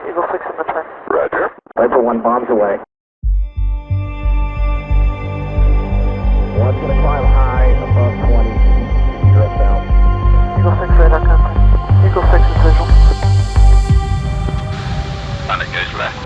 Eagle 6 in the track. Roger. Viper 1 bombs away. 1's going to climb high above 20. You're south. Eagle 6 radar contact. Eagle 6 is visual. And it goes left.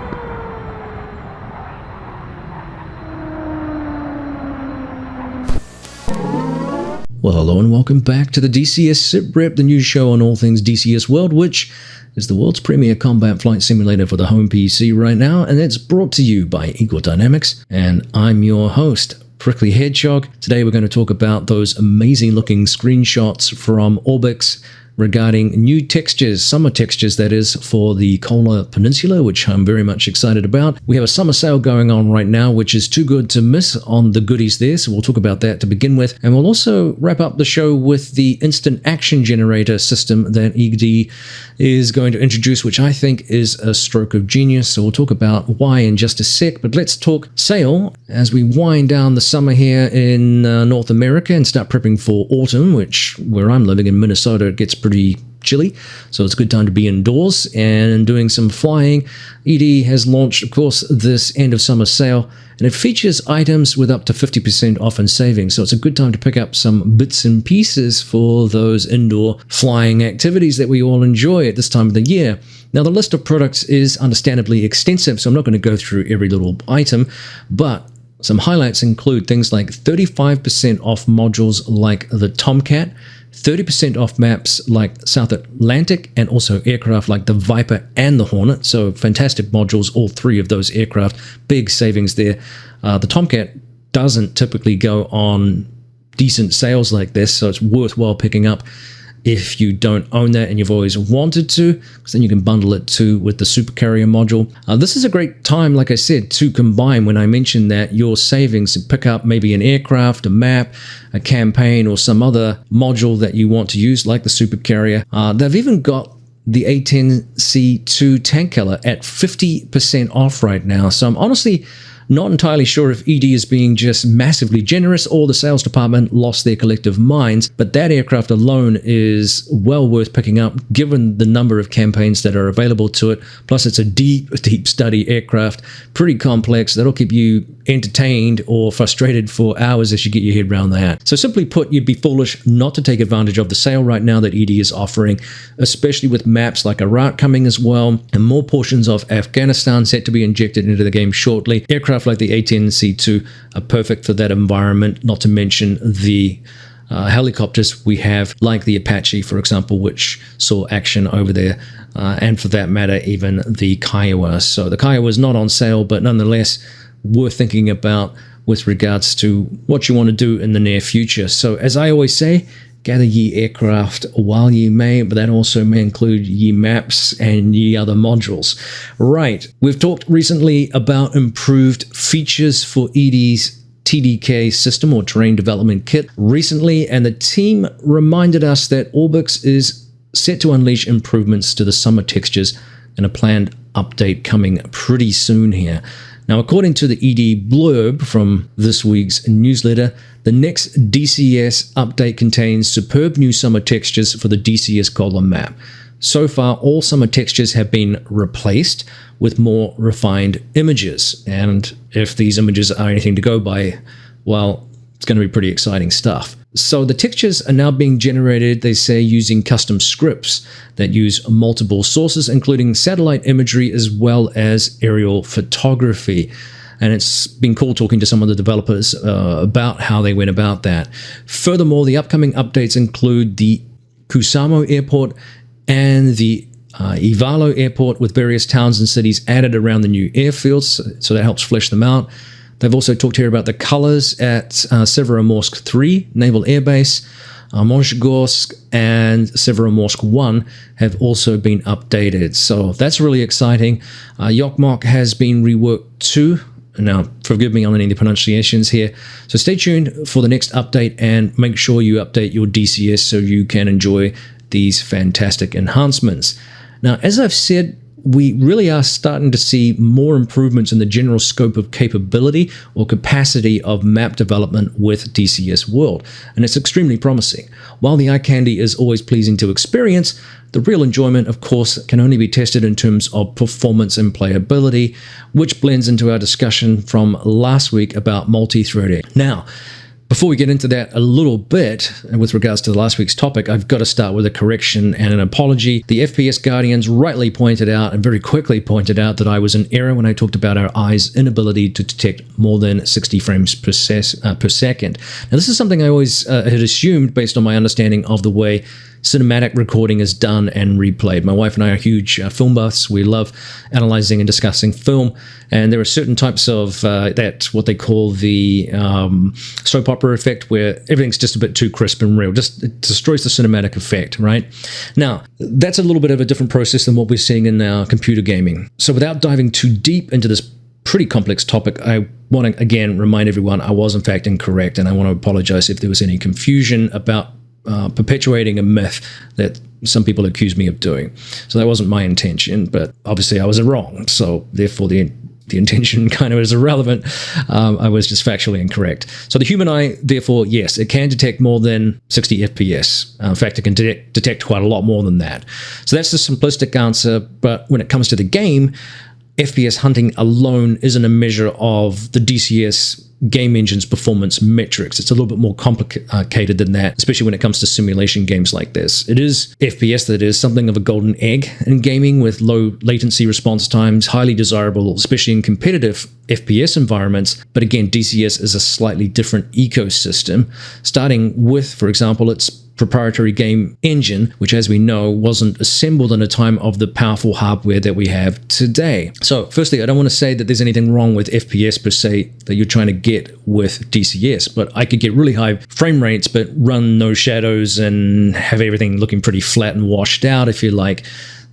Well, hello and welcome back to the DCS SITREP, the news show on all things DCS World, which is the world's premier combat flight simulator for the home PC right now, and it's brought to you by Eagle Dynamics, and I'm your host, Prickly Hedgehog. Today we're going to talk about those amazing looking screenshots from Orbix regarding new textures, summer textures that is, for the Kola Peninsula, which I'm very much excited about. We have a summer sale going on right now, which is too good to miss on the goodies there, so we'll talk about that to begin with. And we'll also wrap up the show with the instant action generator system that ED is going to introduce, which I think is a stroke of genius. So we'll talk about why in just a sec, but let's talk sale as we wind down the summer here in North America and start prepping for autumn, which where I'm living in Minnesota, it gets pretty chilly, so it's a good time to be indoors and doing some flying. ED has launched, of course, this end of summer sale, and it features items with up to 50% off and savings, so it's a good time to pick up some bits and pieces for those indoor flying activities that we all enjoy at this time of the year. Now, the list of products is understandably extensive, so I'm not going to go through every little item, but some highlights include things like 35% off modules like the Tomcat, 30% off maps like South Atlantic, and also aircraft like the Viper and the Hornet. So fantastic modules, all three of those aircraft. Big savings there. The Tomcat doesn't typically go on decent sales like this, so it's worthwhile picking up if you don't own that and you've always wanted to, because then you can bundle it too with the Super Carrier module. This is a great time, like I said, to combine when I mentioned that your savings and pick up maybe an aircraft, a map, a campaign, or some other module that you want to use, like the Super Carrier. They've even got the A10C2 tank killer at 50% off right now. So I'm honestly not entirely sure if ED is being just massively generous or the sales department lost their collective minds, but that aircraft alone is well worth picking up given the number of campaigns that are available to it. Plus, it's a deep study aircraft, pretty complex, that'll keep you entertained or frustrated for hours as you get your head around that. So simply put, you'd be foolish not to take advantage of the sale right now that ED is offering, especially with maps like Iraq coming as well, and more portions of Afghanistan set to be injected into the game shortly. Aircraft like the A10C2 are perfect for that environment, not to mention the helicopters we have, like the Apache, for example, which saw action over there, and for that matter, even the Kiowa. So the Kiowa is not on sale, but nonetheless worth thinking about with regards to what you want to do in the near future. So as I always say, gather ye aircraft while ye may, but that also may include ye maps and ye other modules. Right, we've talked recently about improved features for ED's TDK system or Terrain Development Kit recently, and the team reminded us that Orbix is set to unleash improvements to the summer textures and a planned update coming pretty soon here. Now, according to the ED blurb from this week's newsletter, the next DCS update contains superb new summer textures for the DCS Kola map. So far, all summer textures have been replaced with more refined images. And if these images are anything to go by, well, it's going to be pretty exciting stuff. So the textures are now being generated, they say, using custom scripts that use multiple sources, including satellite imagery as well as aerial photography. And it's been cool talking to some of the developers about how they went about that. Furthermore, the upcoming updates include the Kusamo Airport and the Ivalo Airport, with various towns and cities added around the new airfields, so that helps flesh them out. They've also talked here about the colors at Severomorsk 3 Naval Air Base. Monzhigorsk and Severomorsk 1 have also been updated. So that's really exciting. Yokmok has been reworked too. Now, forgive me on any of the pronunciations here. So stay tuned for the next update and make sure you update your DCS so you can enjoy these fantastic enhancements. Now, as I've said we really are starting to see more improvements in the general scope of capability or capacity of map development with DCS World, and it's extremely promising. While the eye candy is always pleasing to experience, the real enjoyment, of course, can only be tested in terms of performance and playability, which blends into our discussion from last week about multi-threading. Now, before we get into that a little bit, and with regards to last week's topic, I've got to start with a correction and an apology. The FPS Guardians rightly pointed out, and very quickly pointed out, that I was in error when I talked about our eye's inability to detect more than 60 frames per second. Now, this is something I always had assumed based on my understanding of the way cinematic recording is done and replayed. My wife and I are huge film buffs. We love analyzing and discussing film, and there are certain types of what they call the soap opera effect, where everything's just a bit too crisp and real. It destroys the cinematic effect, right? Now, that's a little bit of a different process than what we're seeing in our computer gaming. So without diving too deep into this pretty complex topic, I want to again remind everyone I was in fact incorrect, and I want to apologize if there was any confusion about perpetuating a myth that some people accuse me of doing. So that wasn't my intention, but obviously I was wrong. So therefore the intention kind of is irrelevant. I was just factually incorrect. So the human eye, therefore, yes, it can detect more than 60 FPS. In fact, it can detect quite a lot more than that. So that's the simplistic answer. But when it comes to the game, FPS hunting alone isn't a measure of the DCS game engine's performance metrics. It's a little bit more complicated than that, especially when it comes to simulation games like this. It is FPS that is something of a golden egg in gaming, with low latency response times, highly desirable, especially in competitive FPS environments. But again, DCS is a slightly different ecosystem, starting with, for example, its proprietary game engine, which, as we know, wasn't assembled in a time of the powerful hardware that we have today. So firstly, I don't want to say that there's anything wrong with FPS per se that you're trying to get with DCS, but I could get really high frame rates but run no shadows and have everything looking pretty flat and washed out, if you like.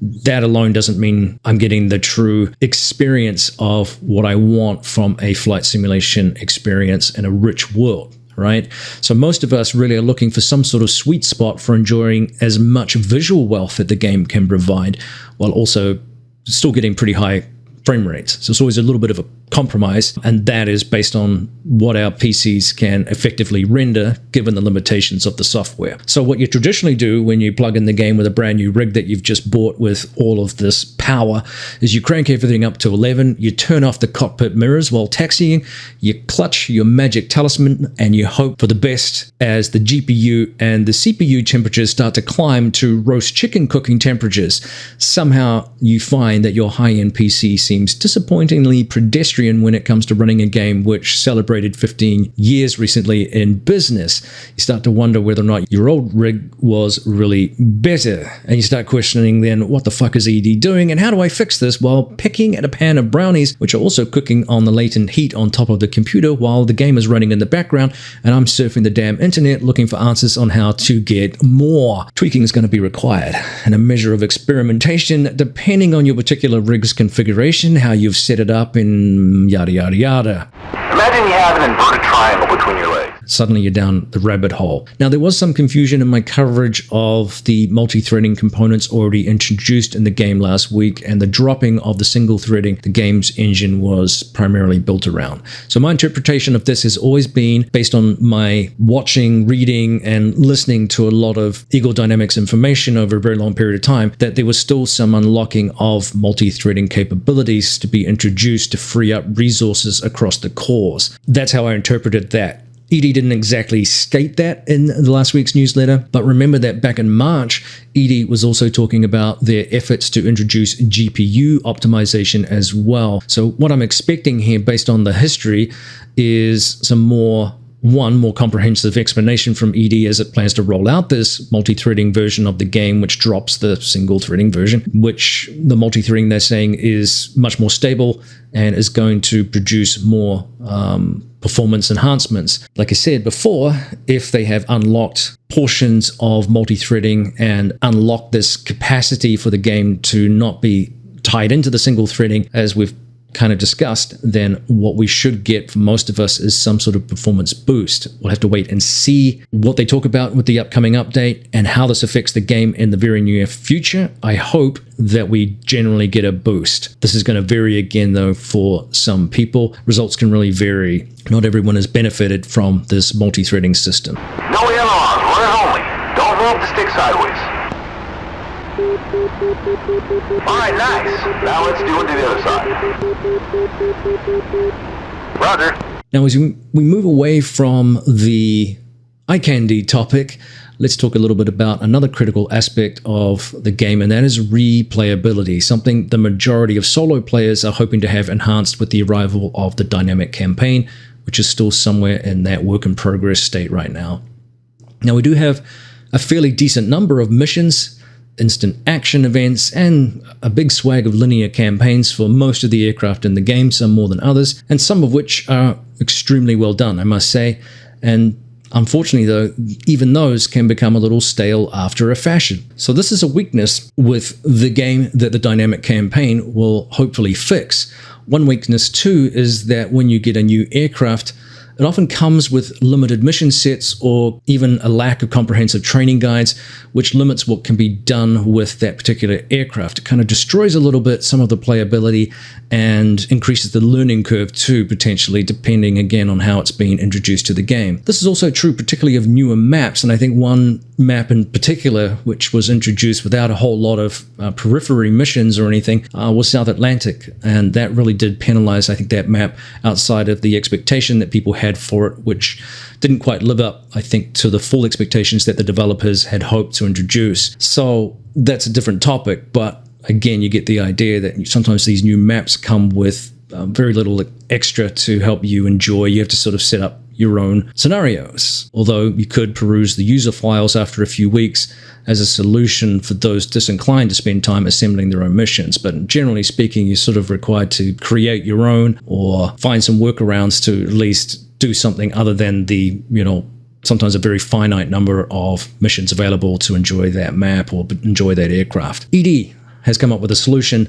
That alone doesn't mean I'm getting the true experience of what I want from a flight simulation experience in a rich world. Right? So most of us really are looking for some sort of sweet spot for enjoying as much visual wealth that the game can provide, while also still getting pretty high frame rates. So it's always a little bit of a compromise, and that is based on what our PCs can effectively render given the limitations of the software. So what you traditionally do when you plug in the game with a brand new rig that you've just bought with all of this power is you crank everything up to 11, you turn off the cockpit mirrors while taxiing, you clutch your magic talisman, and you hope for the best as the GPU and the CPU temperatures start to climb to roast chicken cooking temperatures. Somehow you find that your high-end PC seems disappointingly pedestrian when it comes to running a game which celebrated 15 years recently in business. You start to wonder whether or not your old rig was really better, and you start questioning then, what the fuck is ED doing, and how do I fix this while picking at a pan of brownies which are also cooking on the latent heat on top of the computer while the game is running in the background, and I'm surfing the damn internet looking for answers on how to get more. Tweaking is going to be required, and a measure of experimentation depending on your particular rig's configuration, how you've set it up, in yada yada yada. Imagine you have an inverted triangle between your legs. Suddenly you're down the rabbit hole. Now, there was some confusion in my coverage of the multi-threading components already introduced in the game last week, and the dropping of the single threading the game's engine was primarily built around. So my interpretation of this has always been based on my watching, reading, and listening to a lot of Eagle Dynamics information over a very long period of time, that there was still some unlocking of multi-threading capabilities to be introduced to free up resources across the cores. That's how I interpreted that. ED didn't exactly state that in the last week's newsletter, but remember that back in March, ED was also talking about their efforts to introduce GPU optimization as well. So what I'm expecting here, based on the history, is some more comprehensive explanation from ED as it plans to roll out this multi-threading version of the game, which drops the single-threading version, which the multi-threading they're saying is much more stable and is going to produce more performance enhancements. Like I said before, if they have unlocked portions of multi-threading and unlocked this capacity for the game to not be tied into the single threading, as we've kind of discussed, then what we should get for most of us is some sort of performance boost. We'll have to wait and see what they talk about with the upcoming update and how this affects the game in the very near future. I hope that we generally get a boost. This is going to vary again, though, for some people. Results can really vary. Not everyone has benefited from this multi-threading system. No ailerons, run it only. Don't move the stick sideways. Alright, nice. Now let's do it to the other side. Roger. Now, as we move away from the eye candy topic, let's talk a little bit about another critical aspect of the game, and that is replayability, something the majority of solo players are hoping to have enhanced with the arrival of the dynamic campaign, which is still somewhere in that work in progress state right now. Now, we do have a fairly decent number of missions, instant action events, and a big swag of linear campaigns for most of the aircraft in the game, some more than others, and some of which are extremely well done, I must say. And unfortunately, though, even those can become a little stale after a fashion. So this is a weakness with the game that the dynamic campaign will hopefully fix. One weakness, too, is that when you get a new aircraft, it often comes with limited mission sets or even a lack of comprehensive training guides, which limits what can be done with that particular aircraft. It kind of destroys a little bit some of the playability and increases the learning curve too, potentially, depending again on how it's been introduced to the game. This is also true particularly of newer maps, and I think one map in particular, which was introduced without a whole lot of periphery missions or anything, was South Atlantic, and that really did penalize, I think, that map outside of the expectation that people had for it, which didn't quite live up, I think, to the full expectations that the developers had hoped to introduce. So that's a different topic, but again, you get the idea that sometimes these new maps come with very little extra to help you enjoy. You have to sort of set up your own scenarios, although you could peruse the user files after a few weeks as a solution for those disinclined to spend time assembling their own missions. But generally speaking, you're sort of required to create your own or find some workarounds to at least do something other than the, sometimes a very finite number of missions available to enjoy that map or enjoy that aircraft. ED has come up with a solution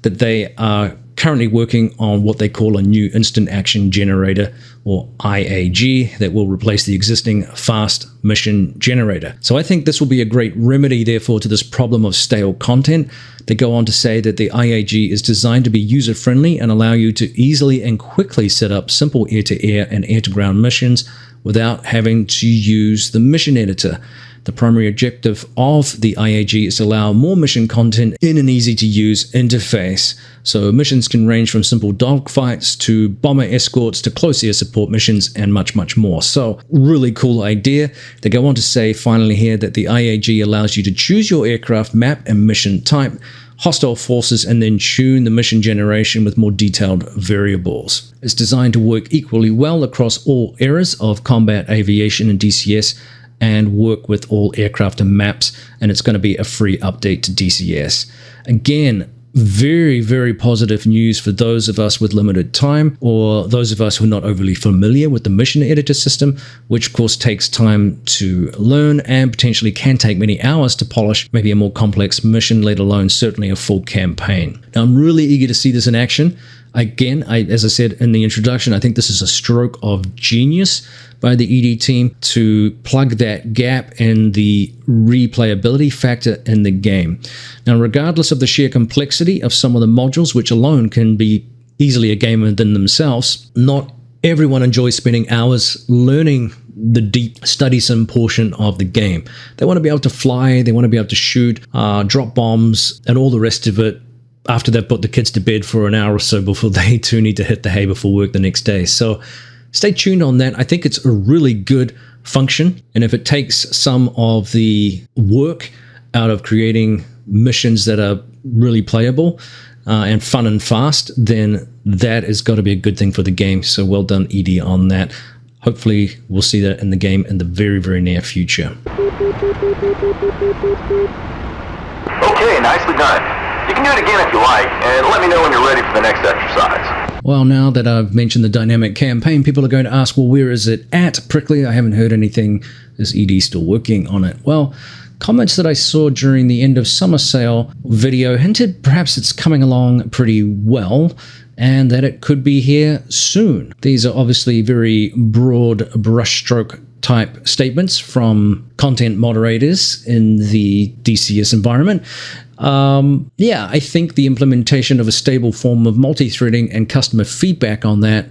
that they are currently working on what they call a new instant action generator, or IAG, that will replace the existing fast mission generator. So I think this will be a great remedy, therefore, to this problem of stale content. They go on to say that the IAG is designed to be user-friendly and allow you to easily and quickly set up simple air-to-air and air-to-ground missions without having to use the mission editor. The primary objective of the IAG is to allow more mission content in an easy-to-use interface. So missions can range from simple dogfights to bomber escorts to close air support missions and much, much more. So really cool idea. They go on to say finally here that the IAG allows you to choose your aircraft map and mission type, hostile forces, and then tune the mission generation with more detailed variables. It's designed to work equally well across all eras of combat aviation and DCS, and work with all aircraft and maps, and it's going to be a free update to DCS. Again, very, very positive news for those of us with limited time, or those of us who are not overly familiar with the mission editor system, which of course takes time to learn and potentially can take many hours to polish maybe a more complex mission, let alone certainly a full campaign. Now, I'm really eager to see this in action. Again, as I said in the introduction, I think this is a stroke of genius by the ED team to plug that gap in the replayability factor in the game. Now, regardless of the sheer complexity of some of the modules, which alone can be easily a game within themselves, not everyone enjoys spending hours learning the deep study sim portion of the game. They want to be able to fly, they want to be able to shoot, drop bombs, and all the rest of it after they've put the kids to bed for an hour or so before they too need to hit the hay before work the next day. So stay tuned on that. I think it's a really good function, and if it takes some of the work out of creating missions that are really playable and fun and fast, then that has got to be a good thing for the game. So well done, ED, on that. Hopefully we'll see that in the game in the very, very near future. Okay, nicely done. You can do it again if you like, and let me know when you're ready for the next exercise. Well, now that I've mentioned the dynamic campaign, people are going to ask, well, where is it at? Prickly, I haven't heard anything. Is ED still working on it? Well, comments that I saw during the end of summer sale video hinted perhaps it's coming along pretty well and that it could be here soon. These are obviously very broad brushstroke type statements from content moderators in the DCS environment. Yeah, I think the implementation of a stable form of multi-threading and customer feedback on that,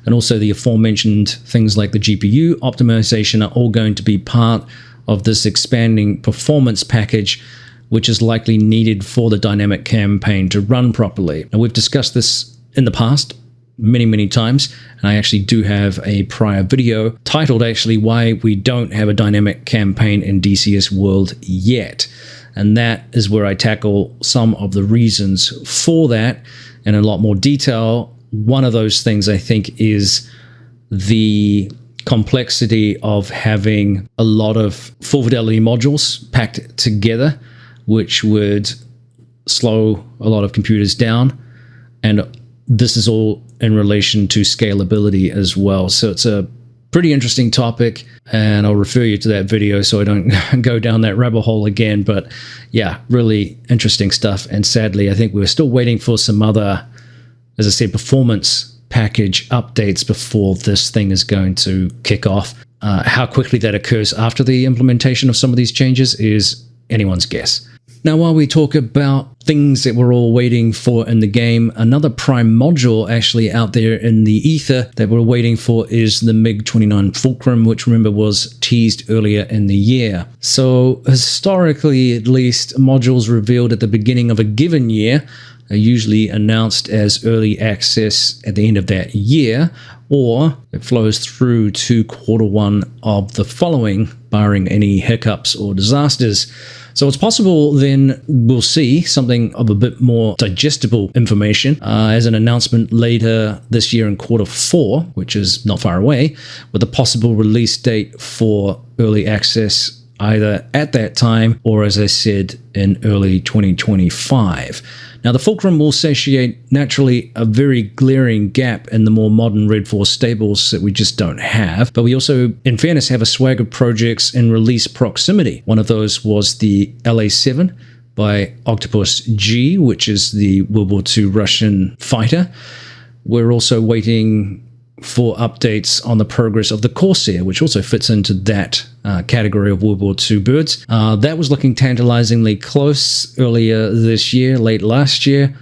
and also the aforementioned things like the GPU optimization, are all going to be part of this expanding performance package, which is likely needed for the dynamic campaign to run properly. Now, we've discussed this in the past many times, and I actually do have a prior video titled actually why we don't have a dynamic campaign in DCS World yet, and that is where I tackle some of the reasons for that in a lot more detail. One of those things I think is the complexity of having a lot of full fidelity modules packed together, which would slow a lot of computers down, and this is all in relation to scalability as well. So it's a pretty interesting topic, and I'll refer you to that video so I don't go down that rabbit hole again. But yeah, really interesting stuff. And sadly, I think we're still waiting for some other, as I said, performance package updates before this thing is going to kick off. How quickly that occurs after the implementation of some of these changes is anyone's guess. Now, while we talk about things that we're all waiting for in the game, another prime module actually out there in the ether that we're waiting for is the MiG-29 Fulcrum, which remember was teased earlier in the year. So historically, at least, modules revealed at the beginning of a given year are usually announced as early access at the end of that year, or it flows through to Q1 of the following, barring any hiccups or disasters. So it's possible then we'll see something of a bit more digestible information as an announcement later this year in Q4, which is not far away, with a possible release date for early access either at that time or, as I said, in early 2025. Now, the Fulcrum will satiate naturally a very glaring gap in the more modern Red Force stables that we just don't have. But we also, in fairness, have a swag of projects in release proximity. One of those was the LA-7 by Octopus G, which is the World War II Russian fighter. We're also waiting for updates on the progress of the Corsair, which also fits into that category of World War II birds. That was looking tantalizingly close earlier this year, late last year.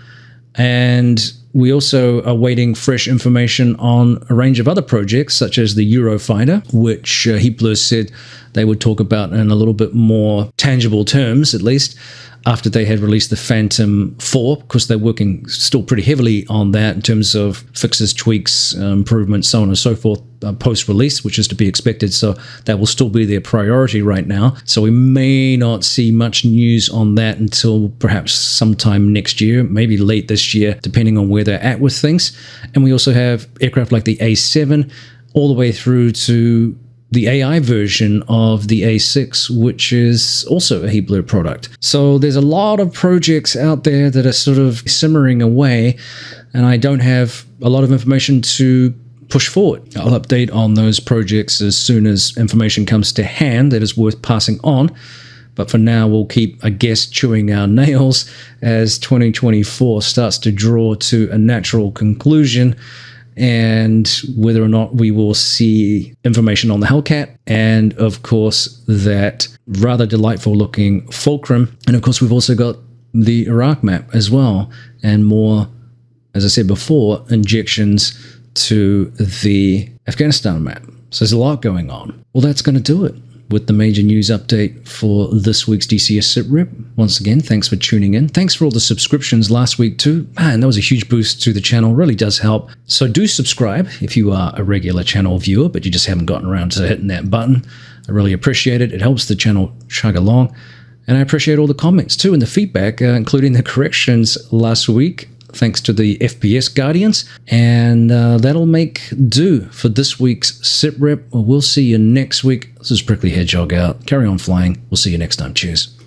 And we also are waiting fresh information on a range of other projects, such as the Eurofighter, which Heapler said they would talk about in a little bit more tangible terms, at least, after they had released the Phantom 4, because they're working still pretty heavily on that in terms of fixes, tweaks, improvements, so on and so forth, post-release, which is to be expected. So that will still be their priority right now. So we may not see much news on that until perhaps sometime next year, maybe late this year, depending on where they're at with things. And we also have aircraft like the A7 all the way through to the AI version of the A6, which is also a Heapler product. So there's a lot of projects out there that are sort of simmering away, and I don't have a lot of information to push forward. I'll update on those projects as soon as information comes to hand that is worth passing on. But for now, we'll keep, I guess, chewing our nails as 2024 starts to draw to a natural conclusion, and whether or not we will see information on the Hellcat, and of course that rather delightful looking Fulcrum. And of course we've also got the Iraq map as well, and more, as I said before, injections to the Afghanistan map. So there's a lot going on. Well, that's going to do it with the major news update for this week's DCS SITREP. Once again, thanks for tuning in. Thanks for all the subscriptions last week too. Man, that was a huge boost to the channel. Really does help. So do subscribe if you are a regular channel viewer, but you just haven't gotten around to hitting that button. I really appreciate it. It helps the channel chug along. And I appreciate all the comments too and the feedback, including the corrections last week. Thanks to the FPS Guardians. And that'll make do for this week's SITREP. We'll see you next week. This is Prickly Hedgehog out. Carry on flying. We'll see you next time. Cheers.